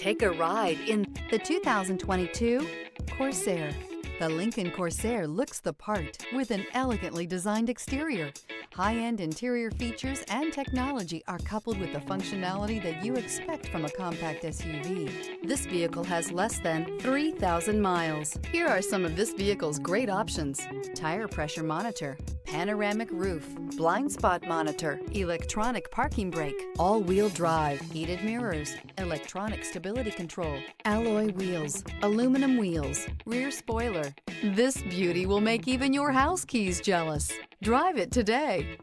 Take a ride in the 2022 Corsair. The Lincoln Corsair looks the part with an elegantly designed exterior. High-end interior features and technology are coupled with the functionality that you expect from a compact SUV. This vehicle has less than 3,000 miles. Here are some of this vehicle's great options: tire pressure monitor, panoramic roof, blind spot monitor, electronic parking brake, all-wheel drive, heated mirrors, electronic stability control, alloy wheels, aluminum wheels, rear spoiler. This beauty will make even your house keys jealous. Drive it today.